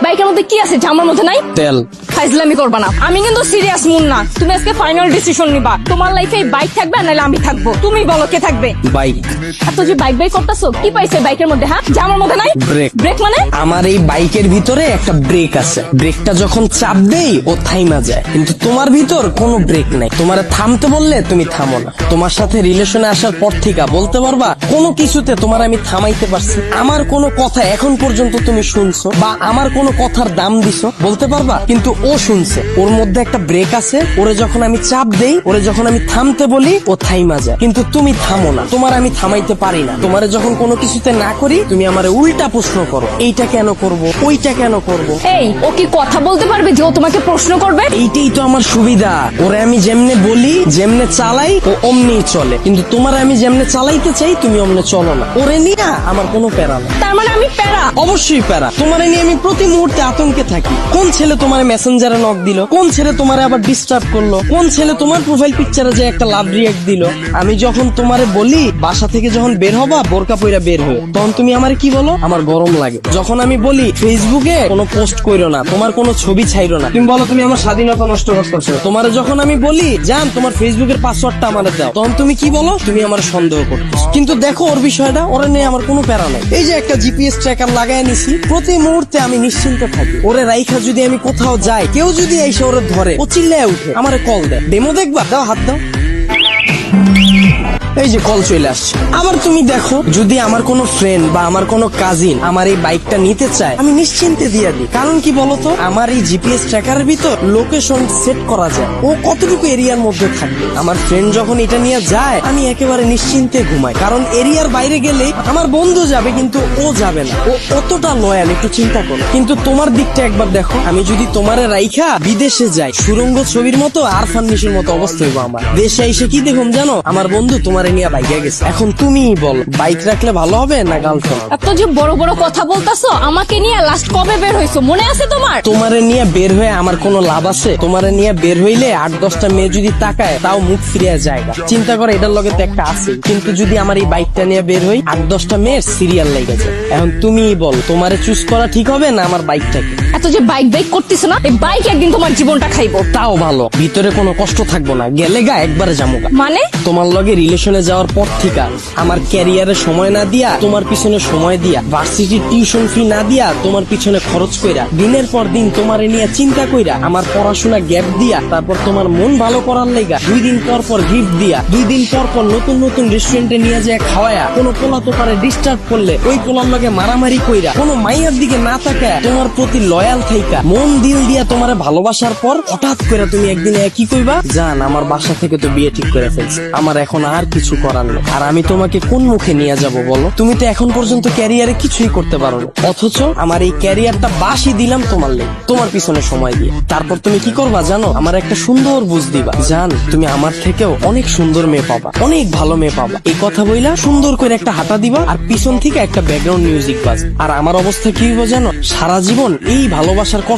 বাইকের মধ্যে কি আছে জামার মধ্যে নাই? তেল। ফাইজলামি করবা না, আমি কিন্তু সিরিয়াস মুন্না। তুমি আজকে ফাইনাল ডিসিশন নিবা, তোমার লাইফে বাইক থাকবে নাহলে আমি থাকবো। তুমি বলো কে থাকবে? বাইক। এত যে বাইক বাইক করতেছো, কি পাইছে বাইকের মধ্যে? হ্যাঁ, জামার মধ্যে নাই ব্রেক। ব্রেক মানে? আমার এই বাইকের ভিতরে একটা ব্রেক আছে, ব্রেকটা যখন চাপ দেই ও থাইমা যায়, কিন্তু তোমার ভিতর কোনো ব্রেক নাই। তোমার থামতে বললে তুমি থামো না। তোমার সাথে রিলেশনে আসার পর থেকে বলতে পারবা কোনো কিছুতে তোমার আমি থামাইতে পারছি? আমার কোনো কথা এখন পর্যন্ত তুমি শুনছো বা আমার কোনো কথার দাম দিছো বলতে পারবা? কিন্তু ও শুনছে, ওর মধ্যে একটা ব্রেক আছে। ওরে যখন আমি চাপ দেই, ওরে যখন আমি থামতে বলি, ও থাইমা যায়, কিন্তু তুমি থামো না। তোমার আমি থামাইতে পারি না। তোমারে যখন কোনো কিছুতে না করি, তুমি আমারে উল্টা প্রশ্ন করো, এইটা কেন করব, ওইটা কেন করব। এই, ও কি কথা বলতে পারবে যে ও তোমাকে প্রশ্ন করবে? এইটাই তো আমার সুবিধা। ওরে আমি যেমনে বলি, যেমনে চালাই, ও অমনি চলে। কিন্তু তোমার আমি যেমনে চালাইতে চাই, তুমি অমনে চলো না। ওরে নিয়ে আমার কোনো প্যারা না। তার মানে আমি প্যারা? অবশ্যই প্যারা। তোমারে নিয়ে আমি প্রতি মুহূর্তে আতঙ্কে থাকি। কোন ছেলে তোমার মেসেঞ্জারে নক দিল, কোন ছেলে তোমারে আবার ডিস্টার্ব করলো, কোন ছেলে তোমার প্রোফাইল পিকচারে যে একটা লাভ রিয়েক্ট দিল। আমি যখন তোমারে বলি বাসা থেকে যখন বের হবা বোরকা পইরা বের হয়ে, তখন তুমি আমারে কি বলো? আমার গরম লাগে। যখন আমি বলি ফেসবুকে কোনো পোস্ট কইরো না, তোমার কোনো ছবি ছাইরো না, তুমি বলো তুমি আমার স্বাধীনতা নষ্ট করতেছো। তোমারে যখন আমি বলি জান তোমার ফেসবুকের পাসওয়ার্ডটা আমারে দাও, তখন তুমি কি বলো? তুমি আমার সন্দেহ করতেছো। কিন্তু দেখো ওর বিষয়টা, ওরে নিয়ে আমার কোনো প্যারা নাই। এই যে একটা জিপিএস ট্র্যাকার লাগাই নিছি, প্রতি মুহূর্তে আমি নিশ্চিন্তে থাকি। ওরে রাইখা যদি আমি কোথাও যাই, কেউ যদি এসে ওরে ধরে, ও চিল্লায় উঠে আমারে কল দেয়, ডেমো দেখবা, দাও হাত দাও। এই যে কল চলে আসছে। আবার তুমি দেখো যদি আমার কোনো ফ্রেন্ড বা আমার কোনো কাজিন আমার এই বাইকটা নিতে চায়, আমি নিশ্চিন্তে দিয়ে দিই। কারণ কি বলতো, আমার এই জিপিএস ট্র্যাকারের ভিতর লোকেশন সেট করা যায়, ও কতটুকু এরিয়ার মধ্যে থাকবে। আমার ফ্রেন্ড যখন এটা নিয়ে যায়, আমি একেবারে নিশ্চিন্তে ঘুমাই। কারণ এরিয়ার বাইরে গেলে আমার বন্ধু যাবে কিন্তু ও যাবে না। ও কতটা লয়াল একটু চিন্তা করো। কিন্তু তোমার দিকটা একবার দেখো, আমি যদি তোমারে রাইখা বিদেশে যাই, সুরঙ্গ ছবির মতো আর ফান্নিশের মতো অবস্থা হইব আমার। দেশে এসে কি দেখুন জানো, আমার বন্ধু তোমার নিয়ে বাইকে গেছে। এখন তুমি বল, বাইক রাখলে ভালো হবে না গার্লফ্রেন্ড? এত যে বড় বড় কথা বলতাছো, আমাকে নিয়ে লাস্ট কবে বের হইছো মনে আছে তোমার? তোমারে নিয়ে বের হয়ে আমার কোনো লাভ আছে? তোমারে নিয়ে বের হইলে 8-10টা মেয়ে যদি তাকায়, তাও মুখ ফিরিয়ে যায়। চিন্তা করে এটার লগে তো একটা আছে। কিন্তু যদি আমার এই বাইকটা নিয়ে বের হই, 8-10টা মেয়ের সিরিয়াল লেগে যায়। এখন তুমি বল, তোমারে চুজ করা ঠিক হবে না আমার বাইকটাকে? এত যে বাইক বাইক করতেছো না, এই বাইক একদিন তোমার জীবনটা খাইবো। তাও ভালো, ভিতরে কোনো কষ্ট থাকবো না, গেলে গা একবারে যাবো গা। মানে? তোমার লগে রিলেশনে যাওয়ার পর থেকে আমার ক্যারিয়ারে সময় না দিয়া, তোমার পিছনে সময় দিয়া, ভার্সিটির টিউশন ফি না দিয়া, তোমার পিছনে খরচ কইরা, দিনের পর দিন তোমারে নিয়ে চিন্তা কইরা, আমার পড়াশোনা গ্যাপ দিয়া, তারপর তোমার মন ভালো করার লেগা 2 দিন পর পর গিফট দিয়া, 2 দিন পর পর নতুন নতুন রেস্টুরেন্টে নিয়ে যায় খাওয়ায়া, কোনো পোলা তো পারে ডিস্টার্ব করলে ওই পোলার লগে মারামারি কইরা, কোনো মাইয়ার দিকে না তাকায় তোমার প্রতি লয়াল থাইকা, মন দিল দিয়া তোমারে ভালোবাসার পর হঠাৎ করে তুমি একদিন কি কইবা, জান আমার বাসা থেকে তো বিয়ে ঠিক করে ফেলছে, আমার এখন আর কিছু করার নেই। আর আমি তোমাকে কোন মুখে নিয়ে যাব বলো? তুমি তো এখন পর্যন্ত ক্যারিয়ারে কিছুই করতে পারো না, অথচ আমার এই ক্যারিয়ারটা বাসি দিলাম তোমার লেগে, তোমার পিছনে সময় দিয়ে। তারপর তুমি কি করবা জানো? আমার একটা সুন্দর বুঝ দিবা, জান তুমি আমার থেকেও অনেক সুন্দর মেয়ে পাবা, অনেক ভালো মেয়ে পাবা। এই কথা বইলা সুন্দর করে একটা হাঁটা দিবা, আর পিছন থেকে একটা ব্যাকগ্রাউন্ড মিউজিক বাজ। আর আমার অবস্থা কি হইব জানো? সারা জীবন এই ভালোবাসার কষ্ট